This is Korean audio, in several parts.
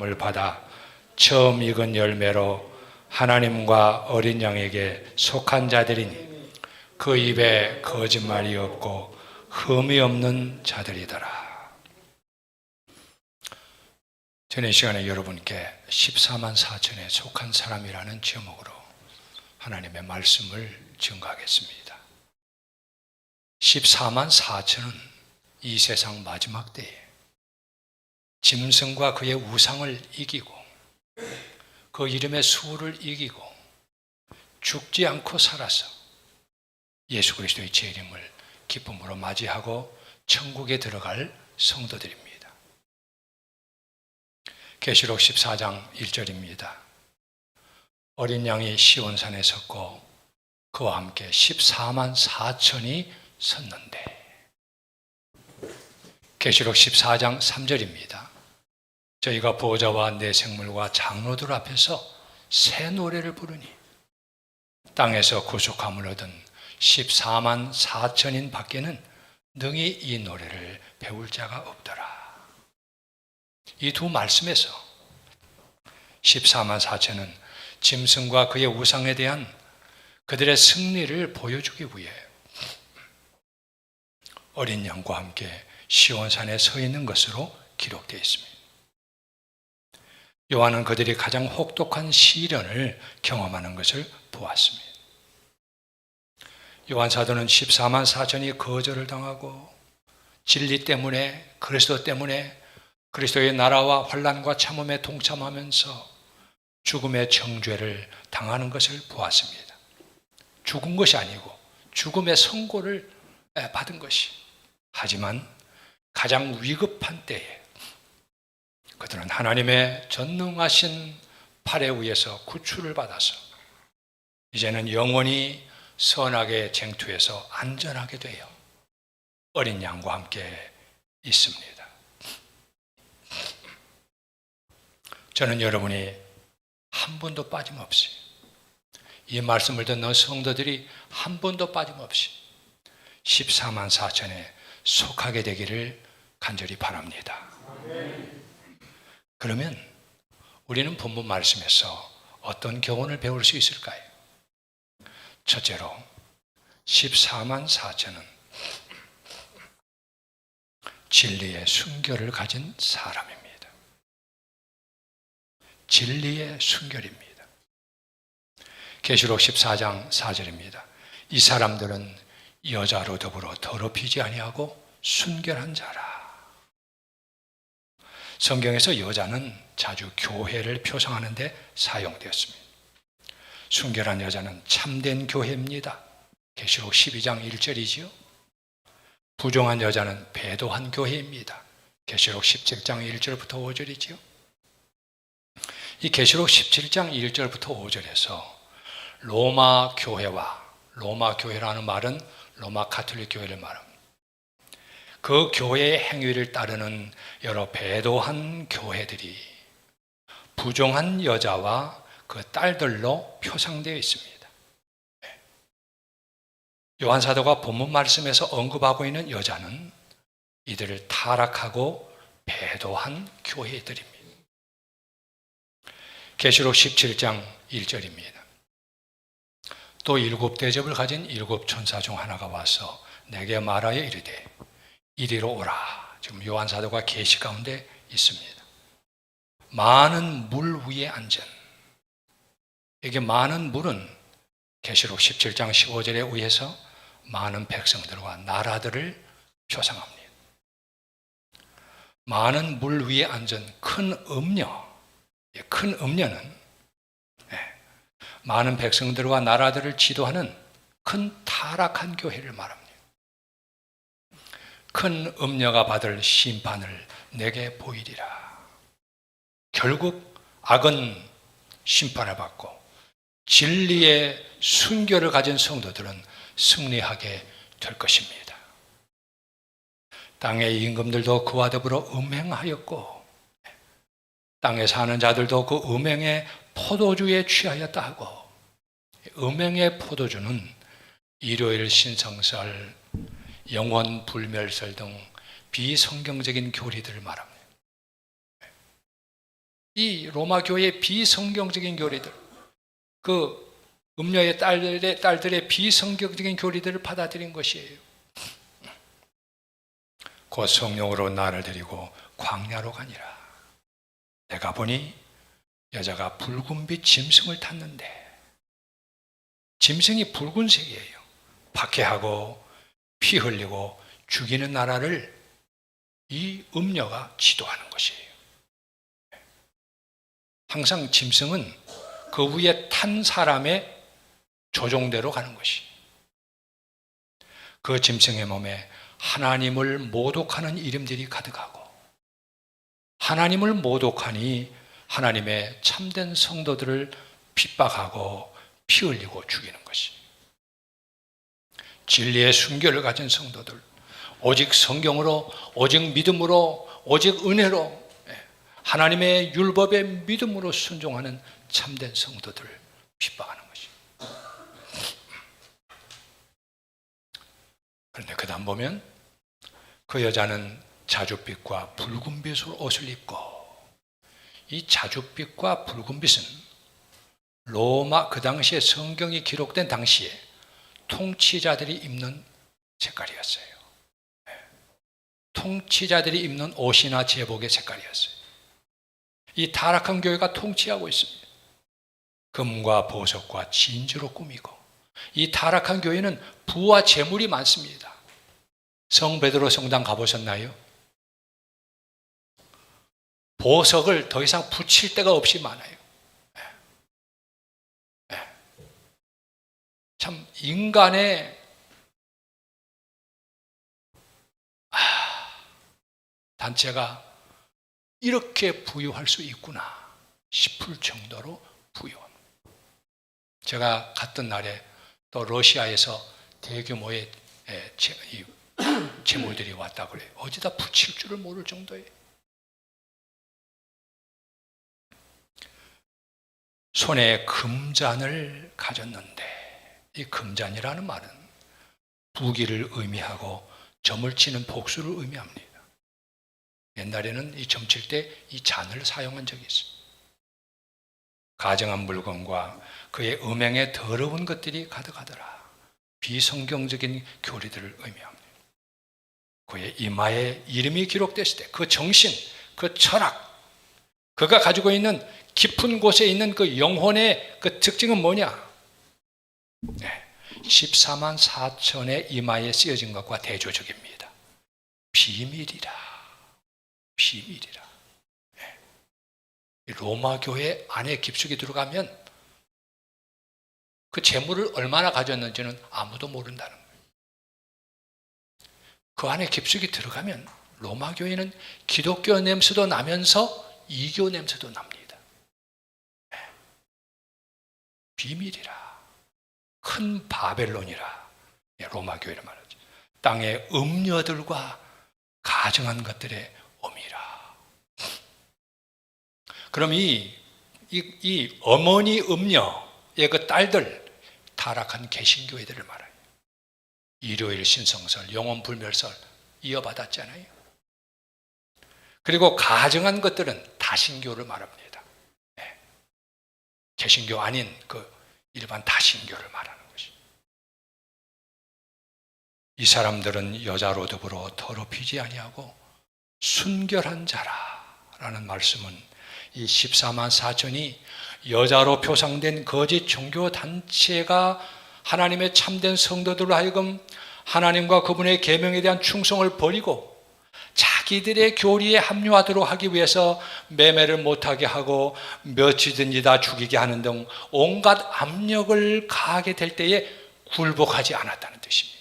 을 받아 처음 익은 열매로 하나님과 어린 양에게 속한 자들이니 그 입에 거짓말이 없고 흠이 없는 자들이더라. 전에 시간에 여러분께 14만 4천에 속한 사람이라는 제목으로 하나님의 말씀을 증거하겠습니다. 14만 4천은 이 세상 마지막 때에 짐승과 그의 우상을 이기고 그 이름의 수를 이기고 죽지 않고 살아서 예수 그리스도의 재림을 기쁨으로 맞이하고 천국에 들어갈 성도들입니다. 계시록 14장 1절입니다. 어린 양이 시온산에 섰고 그와 함께 14만 4천이 섰는데, 계시록 14장 3절입니다. 저희가 보좌와 내 생물과 장로들 앞에서 새 노래를 부르니 땅에서 구속함을 얻은 14만 4천인 밖에는 능히 이 노래를 배울 자가 없더라. 이 두 말씀에서 14만 4천은 짐승과 그의 우상에 대한 그들의 승리를 보여주기 위해 어린 양과 함께 시온산에 서 있는 것으로 기록되어 있습니다. 요한은 그들이 가장 혹독한 시련을 경험하는 것을 보았습니다. 요한 사도는 14만 4천이 거절을 당하고 진리 때문에, 그리스도 때문에 그리스도의 나라와 환난과 참음에 동참하면서 죽음의 정죄를 당하는 것을 보았습니다. 죽은 것이 아니고 죽음의 선고를 받은 것이. 하지만 가장 위급한 때에 그들은 하나님의 전능하신 팔에 의해서 구출을 받아서 이제는 영원히 선악의 쟁투에서 안전하게 되어 어린 양과 함께 있습니다. 저는 여러분이 한 번도 빠짐없이, 이 말씀을 듣는 성도들이 한 번도 빠짐없이 14만 4천에 속하게 되기를 간절히 바랍니다. 그러면 우리는 본문 말씀에서 어떤 교훈을 배울 수 있을까요? 첫째로 14만 4천은 진리의 순결을 가진 사람입니다. 진리의 순결입니다. 계시록 14장 4절입니다. 이 사람들은 여자로 더불어 더럽히지 아니하고 순결한 자라. 성경에서 여자는 자주 교회를 표상하는 데 사용되었습니다. 순결한 여자는 참된 교회입니다. 계시록 12장 1절이지요. 부정한 여자는 배도한 교회입니다. 계시록 17장 1절부터 5절이지요. 이 계시록 17장 1절부터 5절에서 로마 교회와, 로마 교회라는 말은 로마 가톨릭 교회를 말합니다. 그 교회의 행위를 따르는 여러 배도한 교회들이 부정한 여자와 그 딸들로 표상되어 있습니다. 요한 사도가 본문 말씀에서 언급하고 있는 여자는 이들을 타락하고 배도한 교회들입니다. 계시록 17장 1절입니다. 또 7 대접을 가진 7 천사 중 하나가 와서 내게 말하여 이르되 이리로 오라. 지금 요한 사도가 계시 가운데 있습니다. 많은 물 위에 앉은, 이게 많은 물은 계시록 17장 15절에 의해서 많은 백성들과 나라들을 표상합니다. 많은 물 위에 앉은 큰 음녀, 큰 음녀는 많은 백성들과 나라들을 지도하는 큰 타락한 교회를 말합니다. 큰 음녀가 받을 심판을 내게 보이리라. 결국 악은 심판을 받고 진리의 순결을 가진 성도들은 승리하게 될 것입니다. 땅의 임금들도 그와 더불어 음행하였고 땅에 사는 자들도 그 음행의 포도주에 취하였다 하고, 음행의 포도주는 일요일 신성설, 영원 불멸설 등 비성경적인 교리들을 말합니다. 이 로마 교회의 비성경적인 교리들, 그 음녀의 딸들의 비성경적인 교리들을 받아들인 것이에요. 곧 성령으로 나를 데리고 광야로 가니라. 내가 보니 여자가 붉은빛 짐승을 탔는데, 짐승이 붉은색이에요. 박해하고 피 흘리고 죽이는 나라를 이 음녀가 지도하는 것이에요. 항상 짐승은 그 위에 탄 사람의 조종대로 가는 것이. 그 짐승의 몸에 하나님을 모독하는 이름들이 가득하고, 하나님을 모독하니 하나님의 참된 성도들을 핍박하고 피 흘리고 죽이는 것이. 진리의 순결을 가진 성도들, 오직 성경으로, 오직 믿음으로, 오직 은혜로, 하나님의 율법의 믿음으로 순종하는 참된 성도들을 핍박하는 것이. 그런데 그 다음 보면 그 여자는 자줏빛과 붉은빛 옷을 입고, 이 자줏빛과 붉은빛은 로마, 그 당시에 성경이 기록된 당시에 통치자들이 입는 색깔이었어요. 통치자들이 입는 옷이나 제복의 색깔이었어요. 이 타락한 교회가 통치하고 있습니다. 금과 보석과 진주로 꾸미고, 이 타락한 교회는 부와 재물이 많습니다. 성 베드로 성당 가보셨나요? 보석을 더 이상 붙일 데가 없이 많아요. 참 인간의 단체가 이렇게 부유할 수 있구나 싶을 정도로 부유한. 제가 갔던 날에 또 러시아에서 대규모의 재물들이 왔다 그래요. 어디다 붙일 줄을 모를 정도예요. 손에 금잔을 가졌는데, 이 금잔이라는 말은 부귀를 의미하고 점을 치는 복수를 의미합니다. 옛날에는 이 점칠 때 이 잔을 사용한 적이 있습니다. 가정한 물건과 그의 음행에 더러운 것들이 가득하더라. 비성경적인 교리들을 의미합니다. 그의 이마에 이름이 기록됐을 때 그 정신, 그 철학, 그가 가지고 있는 깊은 곳에 있는 그 영혼의 그 특징은 뭐냐? 14만 4천의 이마에 쓰여진 것과 대조적입니다. 비밀이라. 비밀이라. 로마 교회 안에 깊숙이 들어가면 그 재물을 얼마나 가졌는지는 아무도 모른다는 거예요. 그 안에 깊숙이 들어가면 로마 교회는 기독교 냄새도 나면서 이교 냄새도 납니다. 비밀이라. 큰 바벨론이라. 로마 교회를 말하죠. 땅의 음녀들과 가정한 것들의 어미라. 그럼 이 어머니 음녀의 그 딸들, 타락한 개신교회들을 말해요. 일요일 신성설, 영혼 불멸설 이어받았잖아요. 그리고 가정한 것들은 다신교를 말합니다. 개신교 아닌 그 일반 다신교를 말하는 것이. 이 사람들은 여자로 더불어 더럽히지 아니하고 순결한 자라라는 말씀은 이 14만 4천이 여자로 표상된 거짓 종교 단체가 하나님의 참된 성도들로 하여금 하나님과 그분의 계명에 대한 충성을 버리고 자기들의 교리에 합류하도록 하기 위해서 매매를 못하게 하고 며칠든지 다 죽이게 하는 등 온갖 압력을 가하게 될 때에 굴복하지 않았다는 뜻입니다.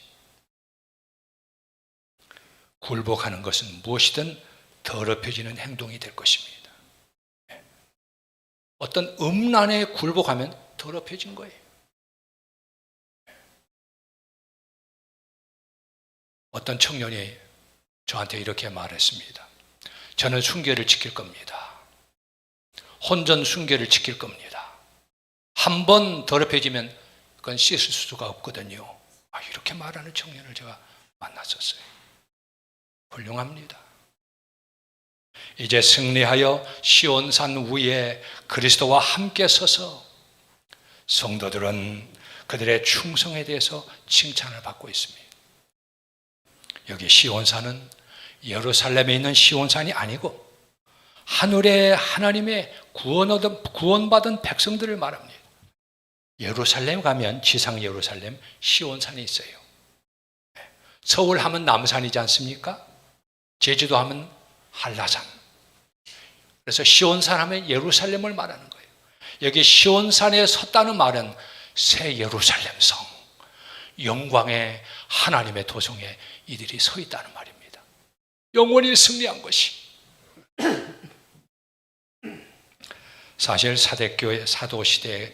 굴복하는 것은 무엇이든 더럽혀지는 행동이 될 것입니다. 어떤 음란에 굴복하면 더럽혀진 거예요. 어떤 청년이 저한테 이렇게 말했습니다. 저는 순결을 지킬 겁니다. 혼전 순결을 지킬 겁니다. 한 번 더럽혀지면 그건 씻을 수가 없거든요. 이렇게 말하는 청년을 제가 만났었어요. 훌륭합니다. 이제 승리하여 시온산 위에 그리스도와 함께 서서 성도들은 그들의 충성에 대해서 칭찬을 받고 있습니다. 여기 시온산은 예루살렘에 있는 시온산이 아니고 하늘의 하나님의 구원받은 백성들을 말합니다. 예루살렘 가면 지상 예루살렘 시온산이 있어요. 서울 하면 남산이지 않습니까? 제주도 하면 한라산. 그래서 시온산 하면 예루살렘을 말하는 거예요. 여기 시온산에 섰다는 말은 새 예루살렘 성, 영광의 하나님의 도성에 이들이 서 있다는 말입니다. 영원히 승리한 것이. 사실 사대교회, 사도시대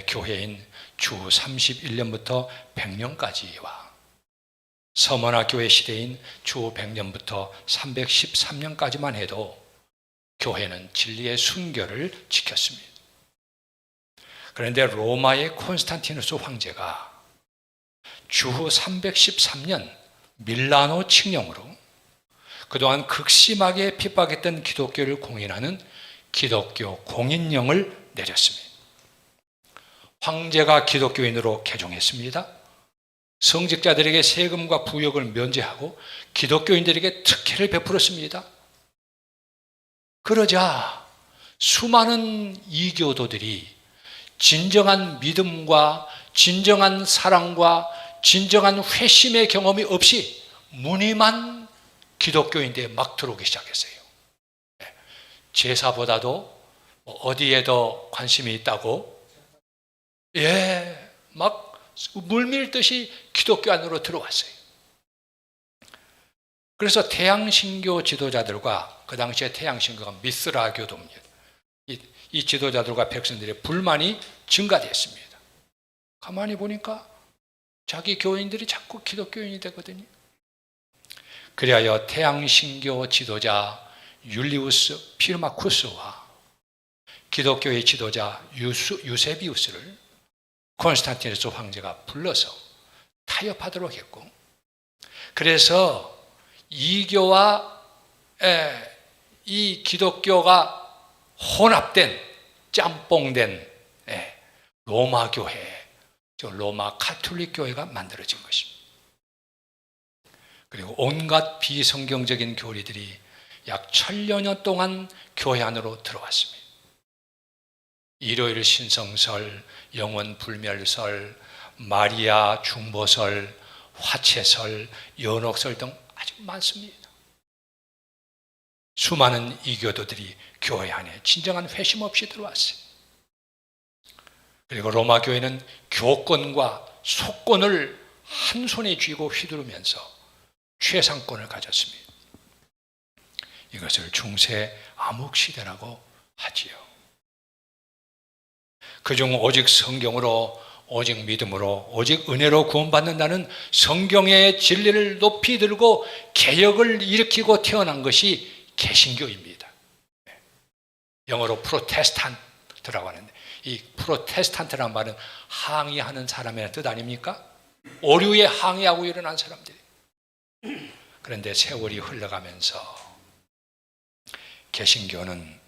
교회인 주 31년부터 100년까지와 서머나 교회 시대인 주 100년부터 313년까지만 해도 교회는 진리의 순결을 지켰습니다. 그런데 로마의 콘스탄티누스 황제가 주후 313년 밀라노 칙령으로 그동안 극심하게 핍박했던 기독교를 공인하는 기독교 공인령을 내렸습니다. 황제가 기독교인으로 개종했습니다. 성직자들에게 세금과 부역을 면제하고 기독교인들에게 특혜를 베풀었습니다. 그러자 수많은 이교도들이 진정한 믿음과 진정한 사랑과 진정한 회심의 경험이 없이 무늬만 기독교인들에 막 들어오기 시작했어요. 제사보다도 어디에 더 관심이 있다고? 막 물밀듯이 기독교 안으로 들어왔어요. 그래서 태양신교 지도자들과 그 당시에 태양신교가 미스라교도입니다. 이 지도자들과 백성들의 불만이 증가됐습니다. 가만히 보니까 자기 교인들이 자꾸 기독교인이 되거든요. 그리하여 태양신교 지도자 율리우스 피르마쿠스와 기독교의 지도자 유세비우스를 콘스탄티누스 황제가 불러서 타협하도록 했고, 그래서 이교와 이 기독교가 혼합된 짬뽕된 로마 교회, 로마 카톨릭 교회가 만들어진 것입니다. 그리고 온갖 비성경적인 교리들이 약 1000여 동안 교회 안으로 들어왔습니다. 일요일 신성설, 영원 불멸설, 마리아 중보설, 화채설, 연옥설 등 아주 많습니다. 수많은 이교도들이 교회 안에 진정한 회심 없이 들어왔어요. 그리고 로마 교회는 교권과 속권을 한 손에 쥐고 휘두르면서 최상권을 가졌습니다. 이것을 중세 암흑시대라고 하지요. 그중 오직 성경으로, 오직 믿음으로, 오직 은혜로 구원받는다는 성경의 진리를 높이 들고 개혁을 일으키고 태어난 것이 개신교입니다. 영어로 프로테스탄트라고 하는데, 이 프로테스탄트라는 말은 항의하는 사람의 뜻 아닙니까? 오류에 항의하고 일어난 사람들이. 그런데 세월이 흘러가면서 개신교는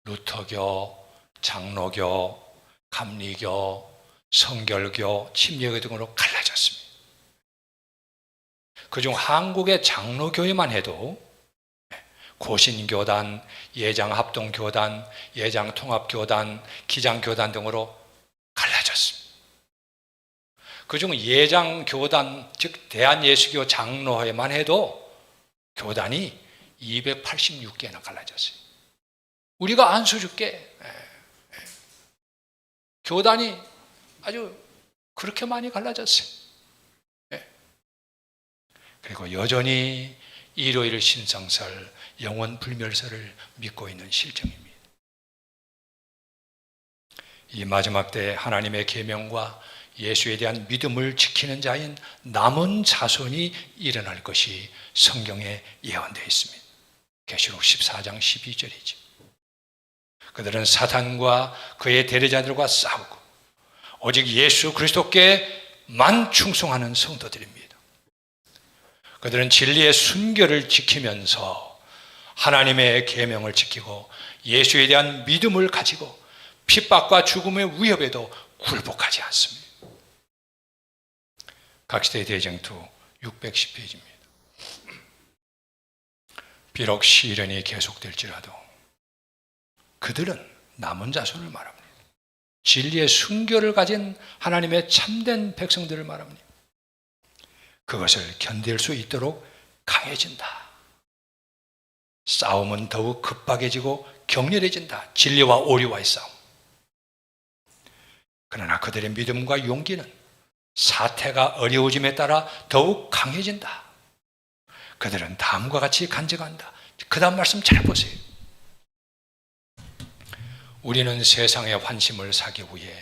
루터교, 장로교, 감리교, 성결교, 침례교 등으로 갈라졌습니다. 그중 한국의 장로교회만 해도 고신교단, 예장합동교단, 예장통합교단, 기장교단 등으로 갈라졌습니다. 그중 예장교단, 즉 대한예수교 장로회만 해도 교단이 286개나 갈라졌어요. 우리가 안 수줍게 교단이 아주 그렇게 많이 갈라졌어요. 그리고 여전히 일요일 신성설, 영원 불멸설을 믿고 있는 실정입니다. 이 마지막 때 하나님의 계명과 예수에 대한 믿음을 지키는 자인 남은 자손이 일어날 것이 성경에 예언되어 있습니다. 계시록 14장 12절이죠. 그들은 사탄과 그의 대리자들과 싸우고 오직 예수 그리스도께만 충성하는 성도들입니다. 그들은 진리의 순결을 지키면서 하나님의 계명을 지키고 예수에 대한 믿음을 가지고 핍박과 죽음의 위협에도 굴복하지 않습니다. 각시대 대쟁투 610페이지입니다. 비록 시련이 계속될지라도 그들은 남은 자손을 말합니다. 진리의 순교를 가진 하나님의 참된 백성들을 말합니다. 그것을 견딜 수 있도록 강해진다. 싸움은 더욱 급박해지고 격렬해진다. 진리와 오류와의 싸움. 그러나 그들의 믿음과 용기는 사태가 어려워짐에 따라 더욱 강해진다. 그들은 다음과 같이 간증한다. 그 다음 말씀 잘 보세요. 우리는 세상의 환심을 사기 위해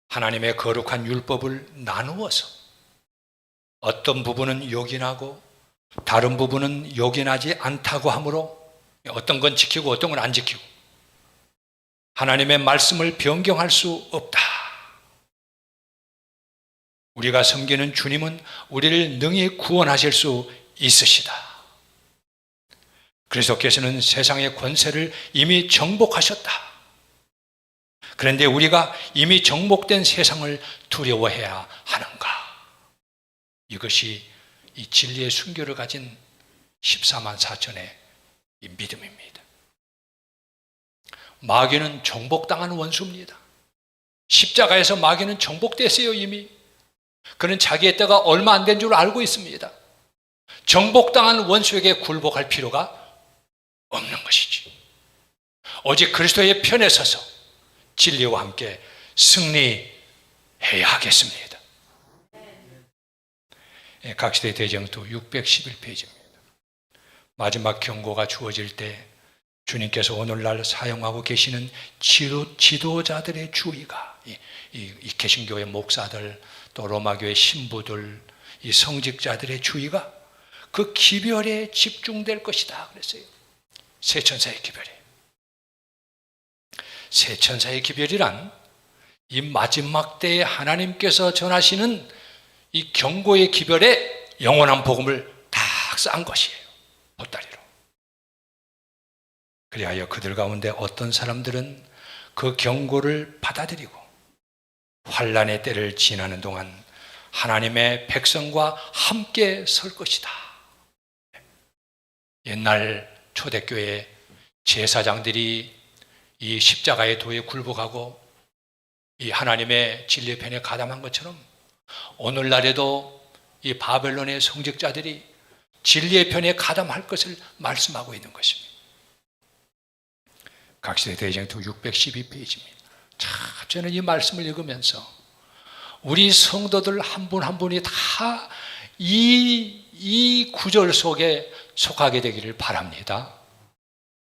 하나님의 거룩한 율법을 나누어서 어떤 부분은 요긴하고 다른 부분은 요긴하지 않다고 하므로 어떤 건 지키고 어떤 건 안 지키고 하나님의 말씀을 변경할 수 없다. 우리가 섬기는 주님은 우리를 능히 구원하실 수 있으시다. 그리스도께서는 세상의 권세를 이미 정복하셨다. 그런데 우리가 이미 정복된 세상을 두려워해야 하는가? 이것이 이 진리의 순교를 가진 14만 4천의 이 믿음입니다. 마귀는 정복당한 원수입니다. 십자가에서 마귀는 정복됐어요, 이미. 그는 자기의 때가 얼마 안 된 줄 알고 있습니다. 정복당한 원수에게 굴복할 필요가 없는 것이지. 오직 그리스도의 편에 서서 진리와 함께 승리해야 하겠습니다. 각시대 대쟁투 611페이지입니다. 마지막 경고가 주어질 때 주님께서 오늘날 사용하고 계시는 지도자들의 주의가 이 개신교의 목사들 또 로마교의 신부들 이 성직자들의 주의가 그 기별에 집중될 것이다 그랬어요. 세 천사의 기별에. 세 천사의 기별이란 이 마지막 때에 하나님께서 전하시는 이 경고의 기별에 영원한 복음을 딱 쌓은 것이에요. 보따리로. 그리하여 그들 가운데 어떤 사람들은 그 경고를 받아들이고 환난의 때를 지나는 동안 하나님의 백성과 함께 설 것이다. 옛날 초대교회 제사장들이 이 십자가의 도에 굴복하고 이 하나님의 진리의 편에 가담한 것처럼 오늘날에도 이 바벨론의 성직자들이 진리의 편에 가담할 것을 말씀하고 있는 것입니다. 각시대 대쟁투 612페이지입니다. 참 저는 이 말씀을 읽으면서 우리 성도들 한 분 한 분이 다 이 구절 속에 속하게 되기를 바랍니다.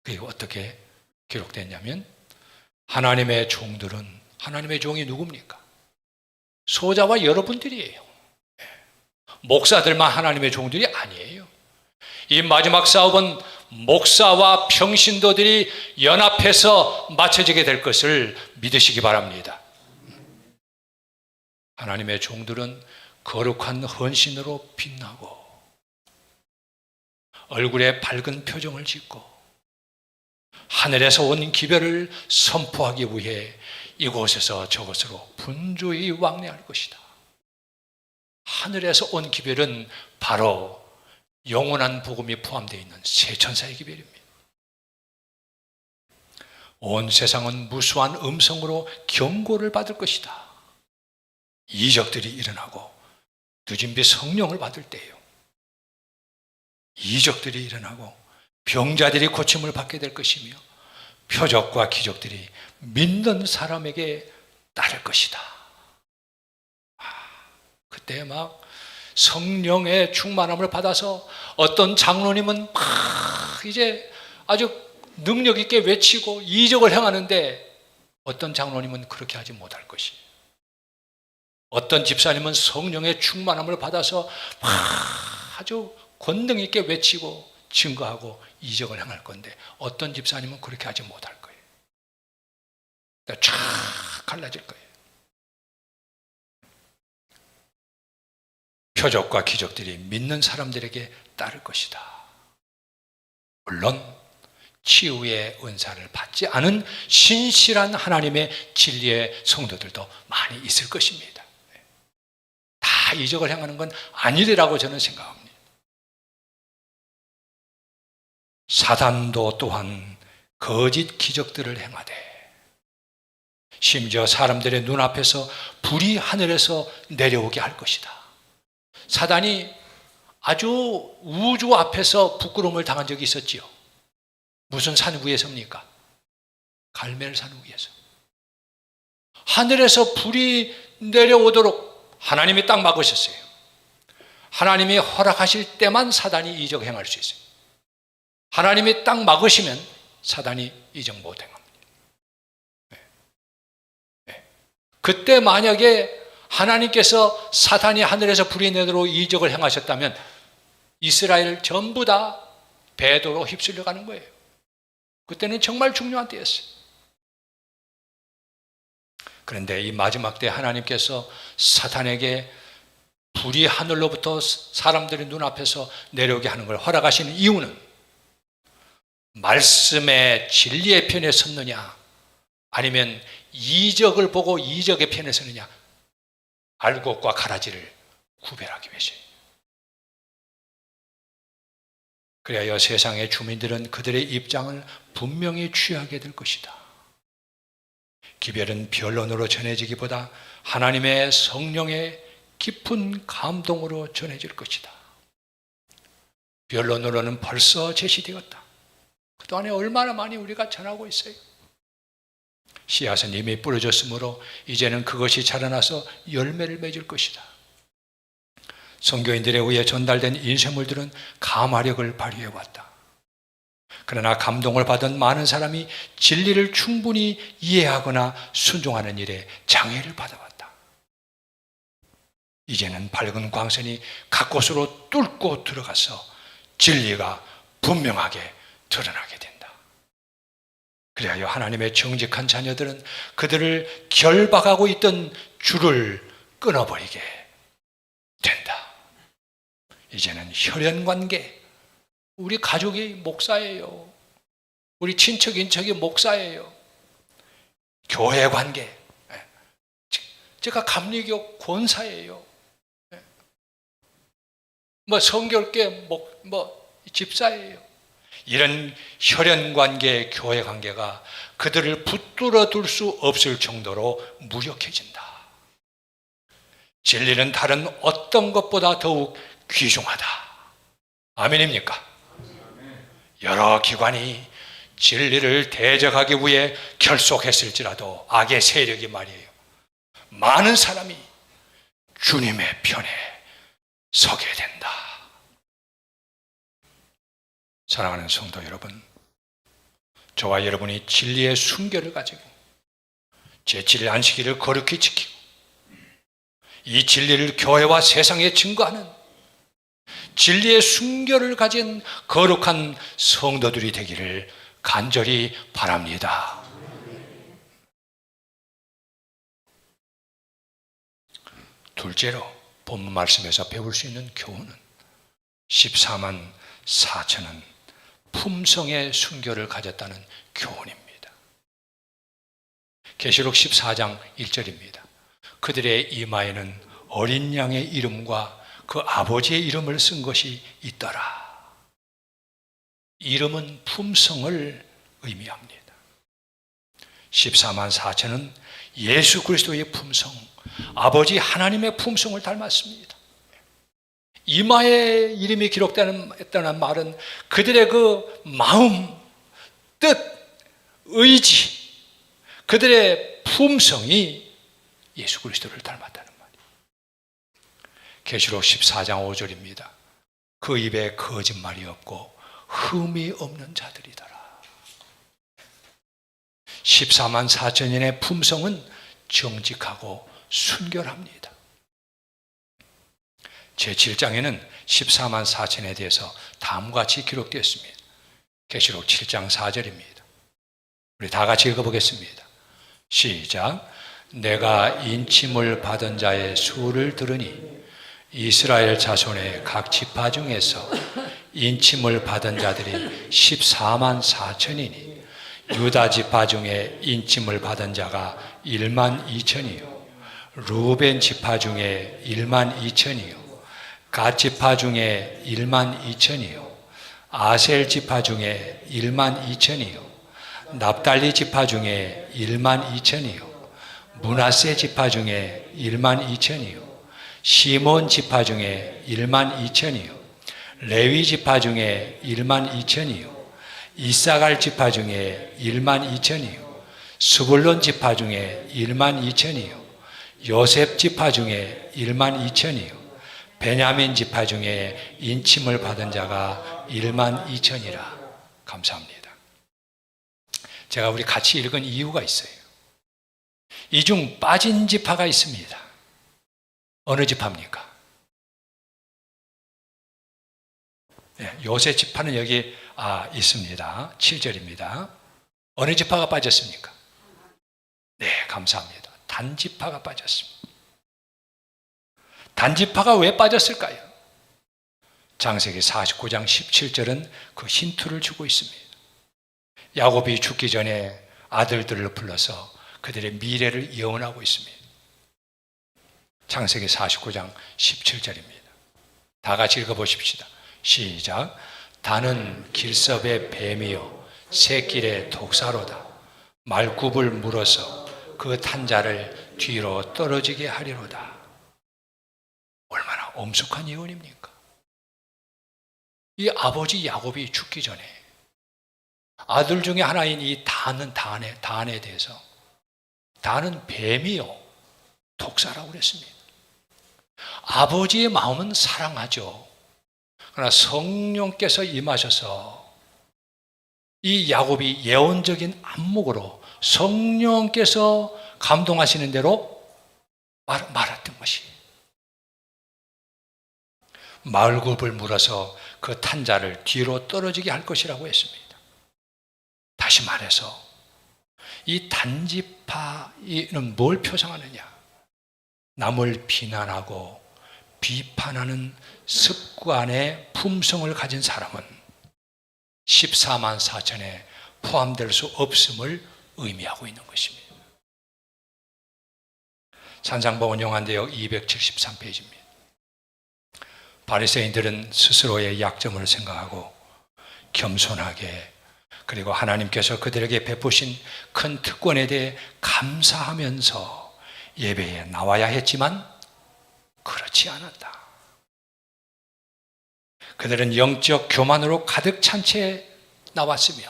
그게 어떻게 기록됐냐면 하나님의 종들은 하나님의 종이 누굽니까? 소자와 여러분들이에요. 목사들만 하나님의 종들이 아니에요. 이 마지막 사업은 목사와 평신도들이 연합해서 맞춰지게 될 것을 믿으시기 바랍니다. 하나님의 종들은 거룩한 헌신으로 빛나고 얼굴에 밝은 표정을 짓고 하늘에서 온 기별을 선포하기 위해 이곳에서 저곳으로 분주히 왕래할 것이다. 하늘에서 온 기별은 바로 영원한 복음이 포함되어 있는 세 천사의 기별입니다. 온 세상은 무수한 음성으로 경고를 받을 것이다. 이적들이 일어나고 늦은 비 성령을 받을 때예요. 이적들이 일어나고 병자들이 고침을 받게 될 것이며 표적과 기적들이 믿는 사람에게 따를 것이다. 그때 막 성령의 충만함을 받아서 어떤 장로님은 막 이제 아주 능력 있게 외치고 이적을 행하는데 어떤 장로님은 그렇게 하지 못할 것이에요. 어떤 집사님은 성령의 충만함을 받아서 막 아주 권능 있게 외치고 증거하고 이적을 행할 건데 어떤 집사님은 그렇게 하지 못할 거예요. 그러니까 쫙 갈라질 거예요. 표적과 기적들이 믿는 사람들에게 따를 것이다. 물론 치유의 은사를 받지 않은 신실한 하나님의 진리의 성도들도 많이 있을 것입니다. 다 이적을 행하는 건 아니리라고 저는 생각합니다. 사단도 또한 거짓 기적들을 행하되 심지어 사람들의 눈앞에서 불이 하늘에서 내려오게 할 것이다. 사단이 아주 우주 앞에서 부끄러움을 당한 적이 있었지요. 무슨 산 위에서입니까? 갈멜산 위에서. 하늘에서 불이 내려오도록 하나님이 딱 막으셨어요. 하나님이 허락하실 때만 사단이 이적 행할 수 있어요. 하나님이 딱 막으시면 사단이 이적 못 행합니다. 그때 만약에 하나님께서 사단이 하늘에서 불이 내도록 이적을 행하셨다면 이스라엘 전부 다 배도로 휩쓸려 가는 거예요. 그때는 정말 중요한 때였어요. 그런데 이 마지막 때 하나님께서 사탄에게 불이 하늘로부터 사람들의 눈앞에서 내려오게 하는 걸 허락하시는 이유는 말씀의 진리의 편에 섰느냐 아니면 이적을 보고 이적의 편에 서느냐, 알곡과 가라지를 구별하기 위해서예요. 그래야 세상의 주민들은 그들의 입장을 분명히 취하게 될 것이다. 기별은 변론으로 전해지기보다 하나님의 성령의 깊은 감동으로 전해질 것이다. 변론으로는 벌써 제시되었다. 그동안에 얼마나 많이 우리가 전하고 있어요. 씨앗은 이미 뿌려졌으므로 이제는 그것이 자라나서 열매를 맺을 것이다. 선교인들에 의해 전달된 인쇄물들은 감화력을 발휘해왔다. 그러나 감동을 받은 많은 사람이 진리를 충분히 이해하거나 순종하는 일에 장애를 받아왔다. 이제는 밝은 광선이 각 곳으로 뚫고 들어가서 진리가 분명하게 드러나게 된다. 그래야 하나님의 정직한 자녀들은 그들을 결박하고 있던 줄을 끊어버리게 된다. 이제는 혈연관계, 우리 가족이 목사예요. 우리 친척 인척이 목사예요. 교회 관계, 제가 감리교 권사예요. 성결계 집사예요. 이런 혈연관계, 교회관계가 그들을 붙들어 둘 수 없을 정도로 무력해진다. 진리는 다른 어떤 것보다 더욱 귀중하다. 아멘입니까? 여러 기관이 진리를 대적하기 위해 결속했을지라도 악의 세력이 말이에요. 많은 사람이 주님의 편에 서게 된다. 사랑하는 성도 여러분, 저와 여러분이 진리의 순결을 가지고 제7일 안식일을 거룩히 지키고 이 진리를 교회와 세상에 증거하는 진리의 순결을 가진 거룩한 성도들이 되기를 간절히 바랍니다. 둘째로 본문 말씀에서 배울 수 있는 교훈은 14만 4천은 품성의 순결을 가졌다는 교훈입니다. 계시록 14장 1절입니다. 그들의 이마에는 어린 양의 이름과 그 아버지의 이름을 쓴 것이 있더라. 이름은 품성을 의미합니다. 14만 4천은 예수 그리스도의 품성, 아버지 하나님의 품성을 닮았습니다. 이마에 이름이 기록되었다는 말은 그들의 그 마음, 뜻, 의지, 그들의 품성이 예수 그리스도를 닮았다는 말이에요. 계시록 14장 5절입니다. 그 입에 거짓말이 없고 흠이 없는 자들이더라. 14만 4천인의 품성은 정직하고 순결합니다. 제7장에는 14만 4천에 대해서 다음과 같이 기록되었습니다. 계시록 7장 4절입니다. 우리 다 같이 읽어보겠습니다. 시작. 내가 인침을 받은 자의 수를 들으니 이스라엘 자손의 각 지파 중에서 인침을 받은 자들이 14만 4천이니 유다 지파 중에 인침을 받은 자가 1만 2천이요 루벤 지파 중에 1만 2천이요 갓 지파 중에 1만 2천이요 아셀 지파 중에 1만 2천이요 납달리 지파 중에 1만 2천이요 므낫세 지파 중에 1만 2천이요 시몬 지파 중에 1만 2천이요 레위 지파 중에 1만 2천이요 이사갈 지파 중에 1만 2천이요 스불론 지파 중에 1만 2천이요 요셉 지파 중에 1만 2천이요 베냐민 지파 중에 인침을 받은 자가 1만 2천이라. 감사합니다. 제가 우리 같이 읽은 이유가 있어요. 이 중 빠진 지파가 있습니다. 어느 지파입니까? 네, 요셉 지파는 여기 있습니다. 7절입니다. 어느 지파가 빠졌습니까? 네, 감사합니다. 단지파가 빠졌습니다. 단지파가 왜 빠졌을까요? 창세기 49장 17절은 그 힌트를 주고 있습니다. 야곱이 죽기 전에 아들들을 불러서 그들의 미래를 예언하고 있습니다. 창세기 49장 17절입니다. 다 같이 읽어보십시다. 시작. 단은 길섭의 뱀이요 새길의 독사로다. 말굽을 물어서 그 탄자를 뒤로 떨어지게 하리로다. 얼마나 엄숙한 예언입니까? 이 아버지 야곱이 죽기 전에 아들 중에 하나인 이 단에 대해서 단은 뱀이요 독사라고 그랬습니다. 아버지의 마음은 사랑하죠. 그러나 성령께서 임하셔서 이 야곱이 예언적인 안목으로 성령께서 감동하시는 대로 말했던 것이 말굽을 물어서 그 탄자를 뒤로 떨어지게 할 것이라고 했습니다. 다시 말해서 이 단지파는 뭘 표상하느냐? 남을 비난하고 비판하는 습관의 품성을 가진 사람은 14만 4천에 포함될 수 없음을 의미하고 있는 것입니다. 산상보원 영한대역 273페이지입니다. 바리새인들은 스스로의 약점을 생각하고 겸손하게 그리고 하나님께서 그들에게 베푸신 큰 특권에 대해 감사하면서 예배에 나와야 했지만 그렇지 않았다. 그들은 영적 교만으로 가득 찬 채 나왔으며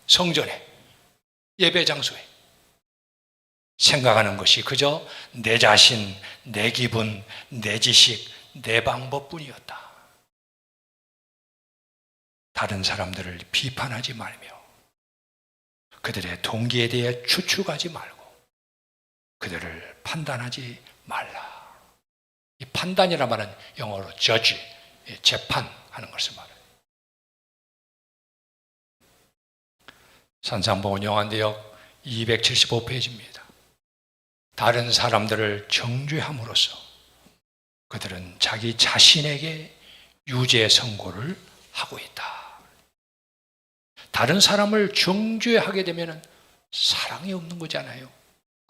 성전에 예배 장소에 생각하는 것이 그저 내 자신, 내 기분, 내 지식, 내 방법뿐이었다. 다른 사람들을 비판하지 말며 그들의 동기에 대해 추측하지 말고 그들을 판단하지 말라. 이 판단이란 말은 영어로 judge, 재판하는 것을 말해요. 산상보원 영한대역 275페이지입니다. 다른 사람들을 정죄함으로써 그들은 자기 자신에게 유죄 선고를 하고 있다. 다른 사람을 정죄하게 되면 사랑이 없는 거잖아요.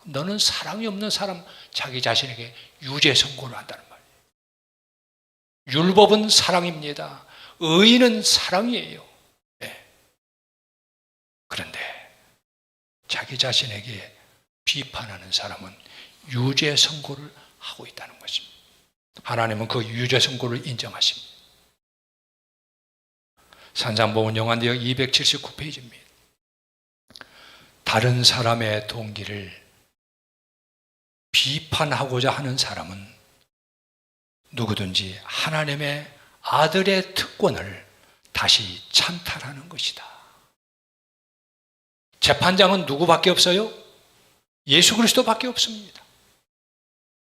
너는 사랑이 없는 사람 자기 자신에게 유죄 선고를 한다는 말이에요. 율법은 사랑입니다. 의는 사랑이에요. 네. 그런데 자기 자신에게 비판하는 사람은 유죄 선고를 하고 있다는 것입니다. 하나님은 그 유죄 선고를 인정하십니다. 산상보원 영한대역 279페이지입니다. 다른 사람의 동기를 비판하고자 하는 사람은 누구든지 하나님의 아들의 특권을 다시 찬탈하는 것이다. 재판장은 누구밖에 없어요? 예수 그리스도밖에 없습니다.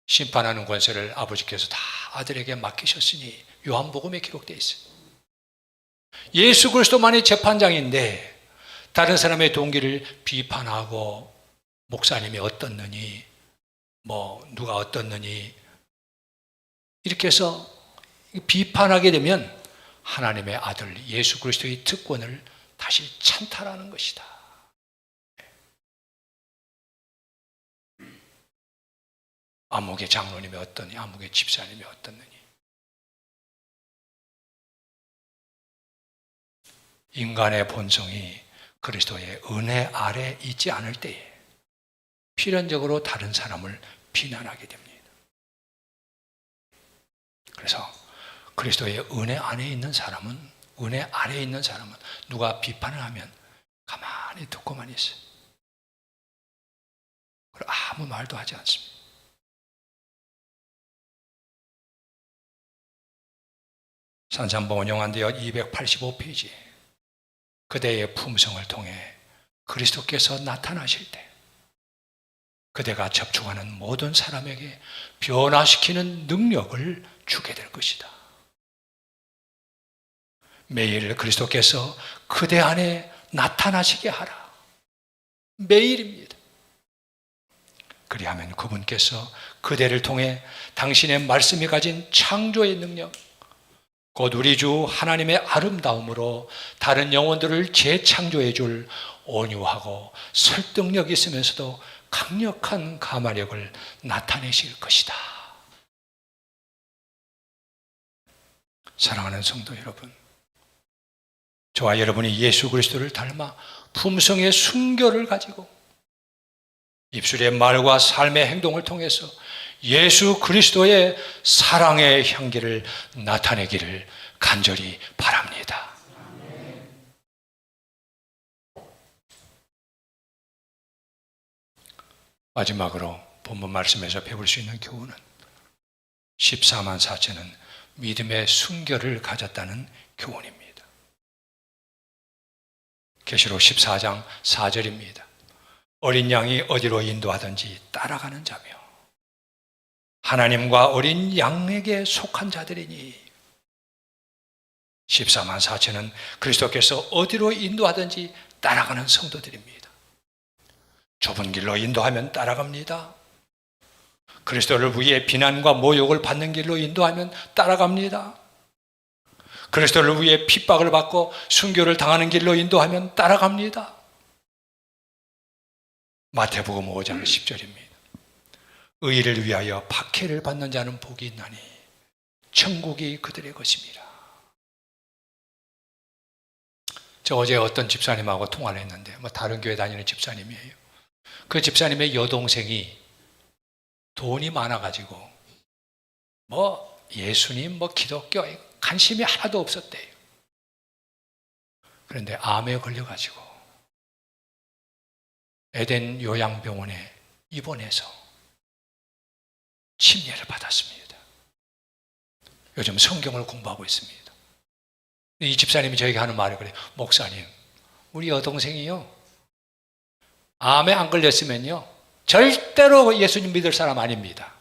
심판하는 권세를 아버지께서 다 아들에게 맡기셨으니 요한복음에 기록되어 있어요. 예수 그리스도만이 재판장인데 다른 사람의 동기를 비판하고 목사님이 어떻느니 누가 어떻느니 이렇게 해서 비판하게 되면 하나님의 아들 예수 그리스도의 특권을 다시 찬탈하는 것이다. 아무개 장로님이 어떠니, 아무개 집사님이 어떻느니, 인간의 본성이 그리스도의 은혜 아래 있지 않을 때에 필연적으로 다른 사람을 비난하게 됩니다. 그래서 그리스도의 은혜 안에 있는 사람은, 은혜 아래에 있는 사람은 누가 비판을 하면 가만히 듣고만 있어요. 그리고 아무 말도 하지 않습니다. 산삼봉은 용한대요 285페이지. 그대의 품성을 통해 그리스도께서 나타나실 때 그대가 접촉하는 모든 사람에게 변화시키는 능력을 주게 될 것이다. 매일 그리스도께서 그대 안에 나타나시게 하라. 매일입니다. 그리하면 그분께서 그대를 통해 당신의 말씀이 가진 창조의 능력, 곧 우리 주 하나님의 아름다움으로 다른 영혼들을 재창조해 줄 온유하고 설득력 있으면서도 강력한 가마력을 나타내실 것이다. 사랑하는 성도 여러분, 저와 여러분이 예수 그리스도를 닮아 품성의 순결을 가지고 입술의 말과 삶의 행동을 통해서 예수 그리스도의 사랑의 향기를 나타내기를 간절히 바랍니다. 마지막으로 본문 말씀에서 배울 수 있는 교훈은 14만 4천은 믿음의 순결을 가졌다는 교훈입니다. 계시록 14장 4절입니다. 어린 양이 어디로 인도하든지 따라가는 자며 하나님과 어린 양에게 속한 자들이니 14만 4천은 그리스도께서 어디로 인도하든지 따라가는 성도들입니다. 좁은 길로 인도하면 따라갑니다. 그리스도를 위해 비난과 모욕을 받는 길로 인도하면 따라갑니다. 그리스도를 위해 핍박을 받고 순교를 당하는 길로 인도하면 따라갑니다. 마태복음 5장 10절입니다. 의를 위하여 박해를 받는 자는 복이 있나니 천국이 그들의 것입니다. 저 어제 어떤 집사님하고 통화를 했는데 다른 교회 다니는 집사님이에요. 그 집사님의 여동생이 돈이 많아가지고 예수님 기독교에 관심이 하나도 없었대요. 그런데 암에 걸려가지고 에덴 요양병원에 입원해서 침례를 받았습니다. 요즘 성경을 공부하고 있습니다. 이 집사님이 저에게 하는 말이 그래요. 목사님, 우리 여동생이요, 암에 안 걸렸으면요 절대로 예수님 믿을 사람 아닙니다.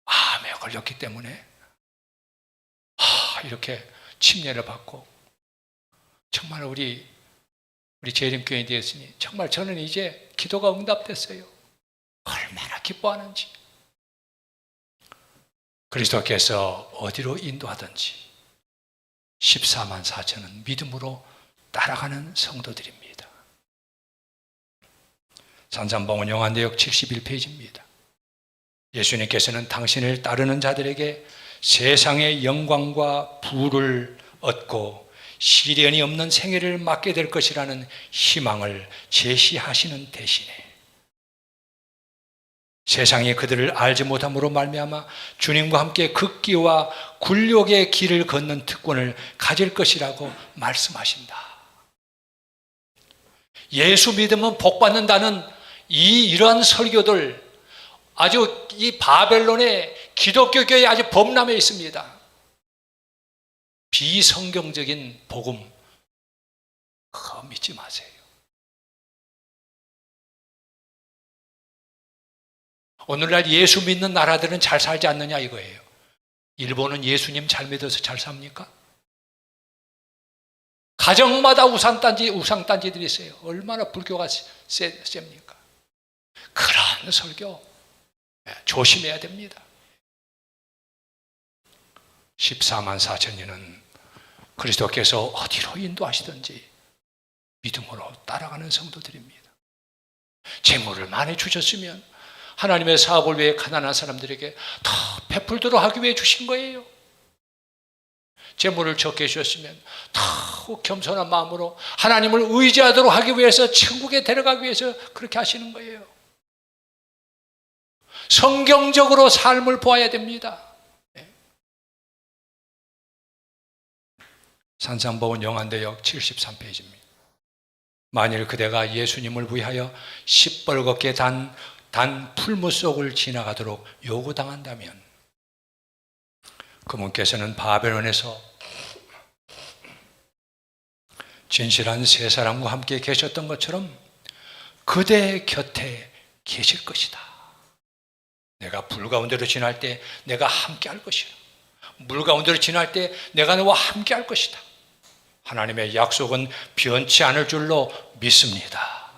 암에 걸렸기 때문에 이렇게 침례를 받고 정말 우리 재림교인이 되었으니 정말 저는 이제 기도가 응답됐어요. 얼마나 기뻐하는지. 그리스도께서 어디로 인도하든지 14만 4천은 믿음으로 따라가는 성도들입니다. 산삼봉은 용한대역 71페이지입니다. 예수님께서는 당신을 따르는 자들에게 세상의 영광과 부를 얻고 시련이 없는 생애를 맞게 될 것이라는 희망을 제시하시는 대신에 세상이 그들을 알지 못함으로 말미암아 주님과 함께 극기와 굴욕의 길을 걷는 특권을 가질 것이라고 말씀하신다. 예수 믿으면 복 받는다는 이러한 설교들, 아주 이 바벨론의 기독교 교회에 아주 범람해 있습니다. 비성경적인 복음, 그거 믿지 마세요. 오늘날 예수 믿는 나라들은 잘 살지 않느냐 이거예요. 일본은 예수님 잘 믿어서 잘 삽니까? 가정마다 우상단지들이 있어요. 얼마나 불교가 셉니까? 그런 설교 조심해야 됩니다. 14만 4천년은 그리스도께서 어디로 인도하시든지 믿음으로 따라가는 성도들입니다. 재물을 많이 주셨으면 하나님의 사업을 위해 가난한 사람들에게 더 베풀도록 하기 위해 주신 거예요. 재물을 적게 주셨으면 더욱 겸손한 마음으로 하나님을 의지하도록 하기 위해서, 천국에 데려가기 위해서 그렇게 하시는 거예요. 성경적으로 삶을 보아야 됩니다. 산상보훈 영한대역 73페이지입니다. 만일 그대가 예수님을 위하여 시뻘겋게 단 풀무 속을 지나가도록 요구당한다면 그분께서는 바벨론에서 진실한 세 사람과 함께 계셨던 것처럼 그대 곁에 계실 것이다. 내가 불 가운데로 지날 때 내가 함께 할 것이다. 물 가운데로 지날 때 내가 너와 함께 할 것이다. 하나님의 약속은 변치 않을 줄로 믿습니다.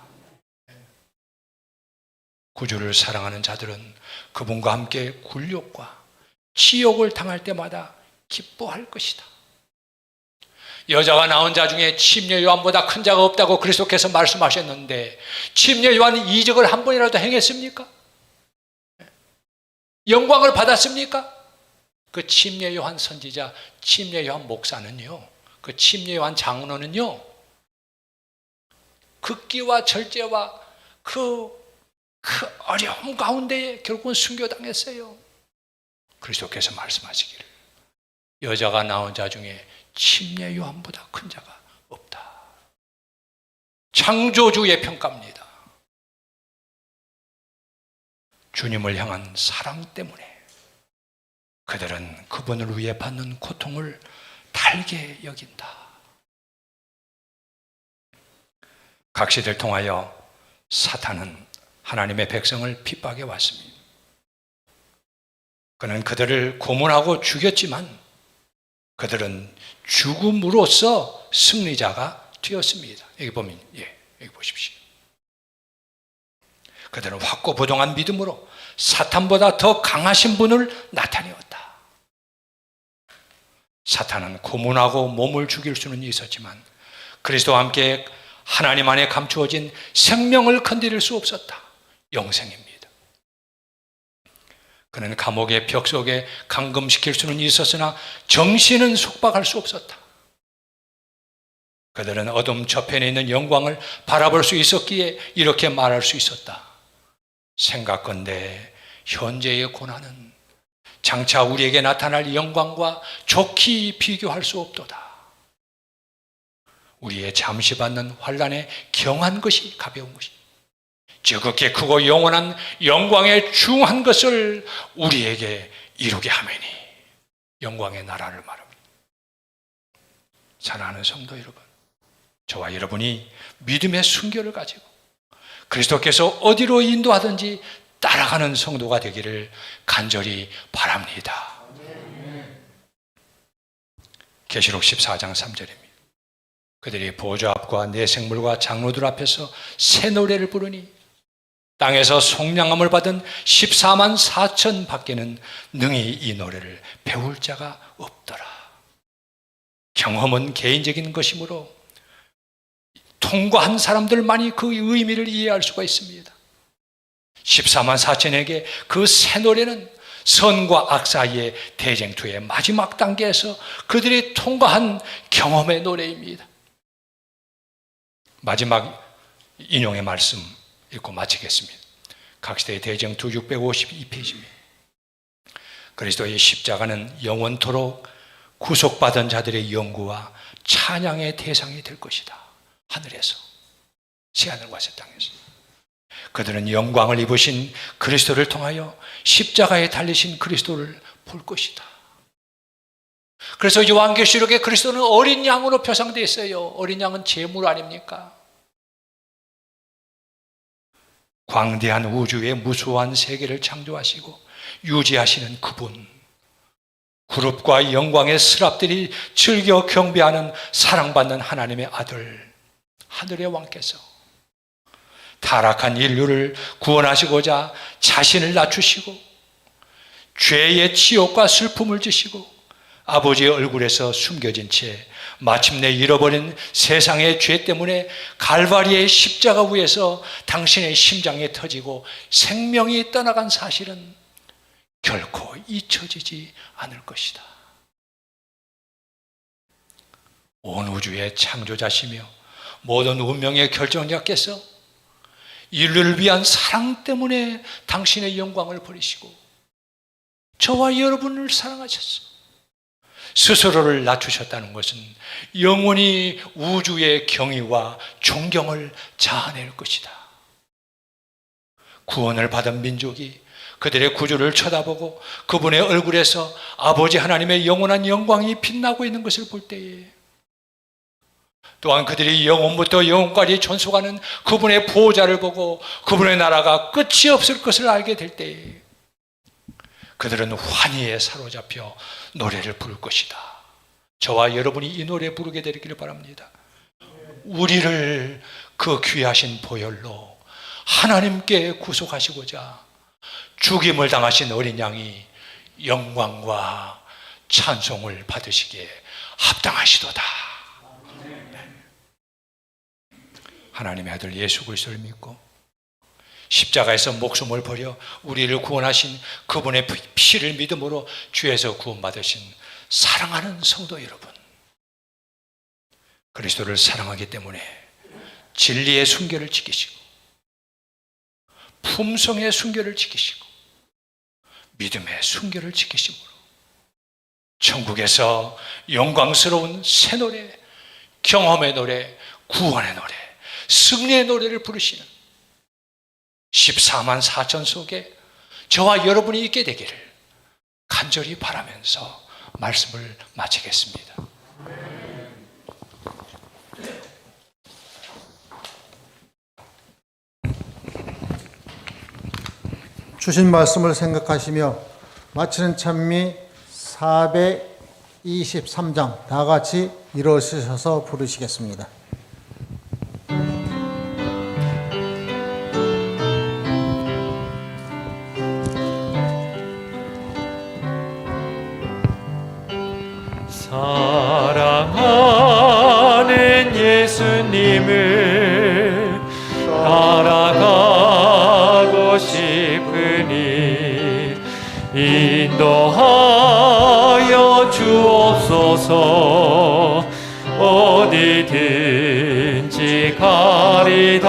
구주를 사랑하는 자들은 그분과 함께 굴욕과 치욕을 당할 때마다 기뻐할 것이다. 여자가 낳은 자 중에 침례 요한보다 큰 자가 없다고 그리스도께서 말씀하셨는데 침례 요한이 이적을 한 번이라도 행했습니까? 영광을 받았습니까? 그 침례 요한 선지자, 침례 요한 목사는요, 그 침례 요한 장로는요, 극기와 절제와 그 어려움 가운데에 결국은 순교당했어요. 그리스도께서 말씀하시기를 여자가 낳은 자 중에 침례 요한보다 큰 자가 없다. 창조주의 평가입니다. 주님을 향한 사랑 때문에 그들은 그분을 위해 받는 고통을 달게 여긴다. 각 시대를 통하여 사탄은 하나님의 백성을 핍박해 왔습니다. 그는 그들을 고문하고 죽였지만 그들은 죽음으로써 승리자가 되었습니다. 여기 보면, 여기 보십시오. 그들은 확고부동한 믿음으로 사탄보다 더 강하신 분을 나타내었다. 사탄은 고문하고 몸을 죽일 수는 있었지만 그리스도와 함께 하나님 안에 감추어진 생명을 건드릴 수 없었다. 영생입니다. 그는 감옥의 벽 속에 감금시킬 수는 있었으나 정신은 속박할 수 없었다. 그들은 어둠 저편에 있는 영광을 바라볼 수 있었기에 이렇게 말할 수 있었다. 생각건대 현재의 고난은 장차 우리에게 나타날 영광과 좋게 비교할 수 없도다. 우리의 잠시 받는 환난에 경한 것이 가벼운 것이 지극히 크고 영원한 영광에 중한 것을 우리에게 이루게 하매니 영광의 나라를 말합니다. 사랑하는 성도 여러분, 저와 여러분이 믿음의 순결을 가지고 그리스도께서 어디로 인도하든지 따라가는 성도가 되기를 간절히 바랍니다. 계시록 14장 3절입니다. 그들이 보좌 앞과 내생물과 장로들 앞에서 새 노래를 부르니 땅에서 속량함을 받은 14만 4천 밖에는 능히 이 노래를 배울 자가 없더라. 경험은 개인적인 것이므로 통과한 사람들만이 그 의미를 이해할 수가 있습니다. 14만 4천에게 그 새 노래는 선과 악 사이의 대쟁투의 마지막 단계에서 그들이 통과한 경험의 노래입니다. 마지막 인용의 말씀 읽고 마치겠습니다. 각시대의 대쟁투 652페이지입니다. 그리스도의 십자가는 영원토록 구속받은 자들의 영구와 찬양의 대상이 될 것이다. 하늘에서, 새하늘과 새 땅에서 그들은 영광을 입으신 그리스도를 통하여 십자가에 달리신 그리스도를 볼 것이다. 그래서 요한계시록에 그리스도는 어린 양으로 표상되어 있어요. 어린 양은 제물 아닙니까? 광대한 우주의 무수한 세계를 창조하시고 유지하시는 그분, 그룹과 영광의 스랍들이 즐겨 경배하는 사랑받는 하나님의 아들, 하늘의 왕께서 타락한 인류를 구원하시고자 자신을 낮추시고 죄의 치욕과 슬픔을 지시고 아버지의 얼굴에서 숨겨진 채 마침내 잃어버린 세상의 죄 때문에 갈바리의 십자가 위에서 당신의 심장이 터지고 생명이 떠나간 사실은 결코 잊혀지지 않을 것이다. 온 우주의 창조자시며 모든 운명의 결정자께서 인류를 위한 사랑 때문에 당신의 영광을 버리시고 저와 여러분을 사랑하셨어. 스스로를 낮추셨다는 것은 영원히 우주의 경의와 존경을 자아낼 것이다. 구원을 받은 민족이 그들의 구주를 쳐다보고 그분의 얼굴에서 아버지 하나님의 영원한 영광이 빛나고 있는 것을 볼 때에, 또한 그들이 영원부터 영원까지 존속하는 그분의 보호자를 보고 그분의 나라가 끝이 없을 것을 알게 될 때에 그들은 환희에 사로잡혀 노래를 부를 것이다. 저와 여러분이 이 노래 부르게 되기를 바랍니다. 우리를 그 귀하신 보혈로 하나님께 구속하시고자 죽임을 당하신 어린 양이 영광과 찬송을 받으시기에 합당하시도다. 하나님의 아들 예수 그리스도를 믿고 십자가에서 목숨을 버려 우리를 구원하신 그분의 피를 믿음으로 죄에서 구원받으신 사랑하는 성도 여러분, 그리스도를 사랑하기 때문에 진리의 순결을 지키시고 품성의 순결을 지키시고 믿음의 순결을 지키심으로 천국에서 영광스러운 새 노래, 경험의 노래, 구원의 노래, 승리의 노래를 부르시는 14만 4천 속에 저와 여러분이 있게 되기를 간절히 바라면서 말씀을 마치겠습니다. 주신 말씀을 생각하시며 마치는 찬미 423장 다 같이 일어서셔서 부르시겠습니다. 사랑하는 예수님을 따라가고 싶으니 인도하여 주옵소서. 어디든지 가리다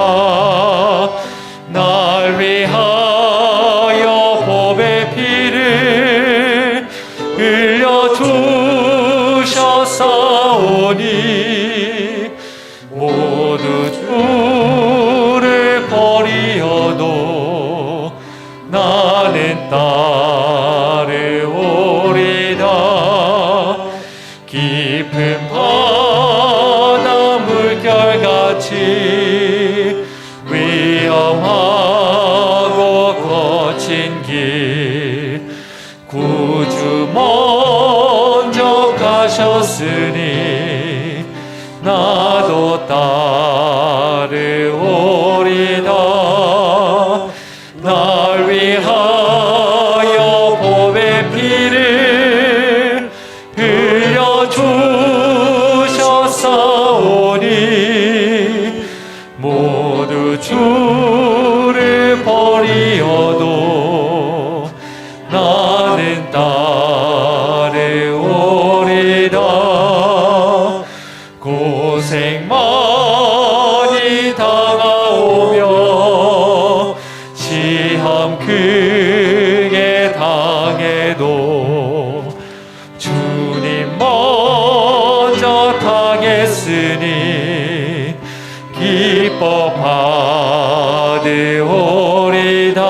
날 위하여 복의 피를 흘려주셨사오니 모두 주를 버리어도 나는 따르오리다. 깊은 바다 물결같이 위험하고 거친 길 구주 먼저 가셨으니 나도 따르오리다. 날 위하여 복의 피를 흘려주셨사오니 모두 주를 버리어도 나는 따르오리다. 고생 많이 당하오며 시험 크게 당해도 주님 먼저 당했으니 기뻐 받으오리다.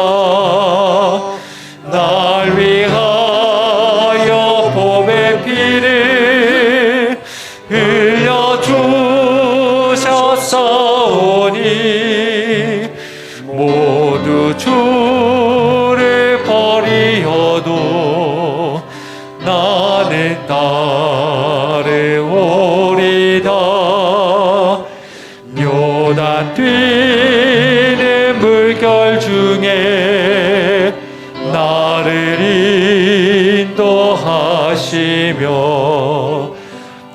날 위하여 복의 피를 흘려주셨사오니 모두 주를 버리어도 나는 따르오리다. 요단 뛰는 물결 중에 나를 인도하시며 버리며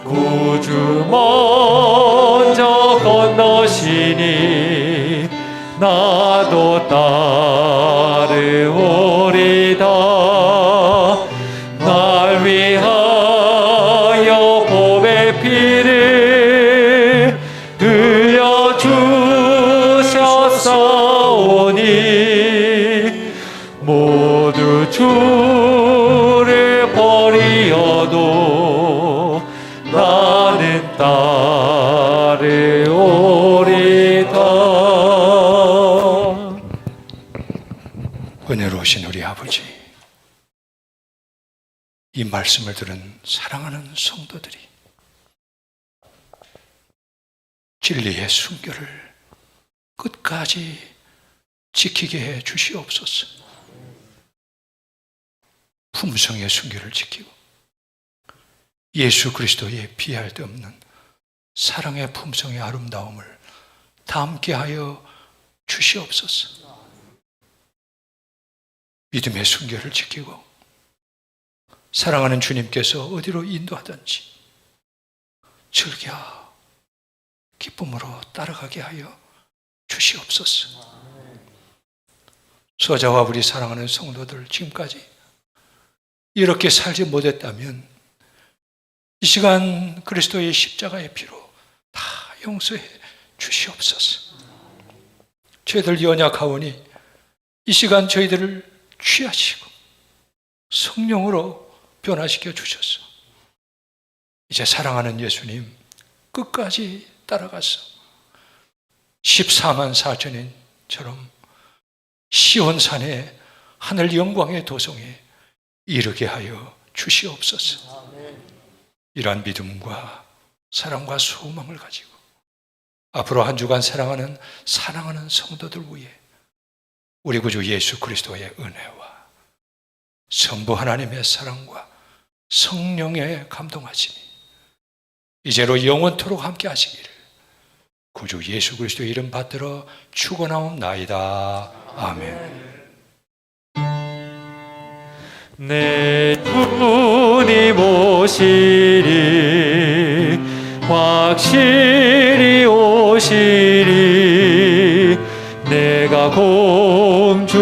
구주 먼저 건너시니 나도 따르오리다. 날 위하여 보배 피를 흘려 주셨사오니 모두 주를 버리어도 나는 따르오리다. 은혜로우신 우리 아버지, 이 말씀을 들은 사랑하는 성도들이 진리의 순결을 끝까지 지키게 해 주시옵소서. 품성의 순결을 지키고 예수 그리스도의 비할 데 없는 사랑의 품성의 아름다움을 담게 하여 주시옵소서. 믿음의 순결을 지키고 사랑하는 주님께서 어디로 인도하든지 즐겨 기쁨으로 따라가게 하여 주시옵소서. 저자와 우리 사랑하는 성도들 지금까지 이렇게 살지 못했다면 이 시간 그리스도의 십자가의 피로 다 용서해 주시옵소서. 저희들 연약하오니 이 시간 저희들을 취하시고 성령으로 변화시켜 주셔서 이제 사랑하는 예수님 끝까지 따라가서 14만 4천인처럼 시온산의 하늘 영광의 도성에 이르게 하여 주시옵소서. 이러한 믿음과 사랑과 소망을 가지고 앞으로 한 주간 사랑하는 성도들 위해 우리 구주 예수 그리스도의 은혜와 성부 하나님의 사랑과 성령의 감동하심이 이제로 영원토록 함께 하시기를 구주 예수 그리스도의 이름 받들어 축원하옵나이다. 아멘. 내 주님 오시리 확실히 오시리 내가 공중에서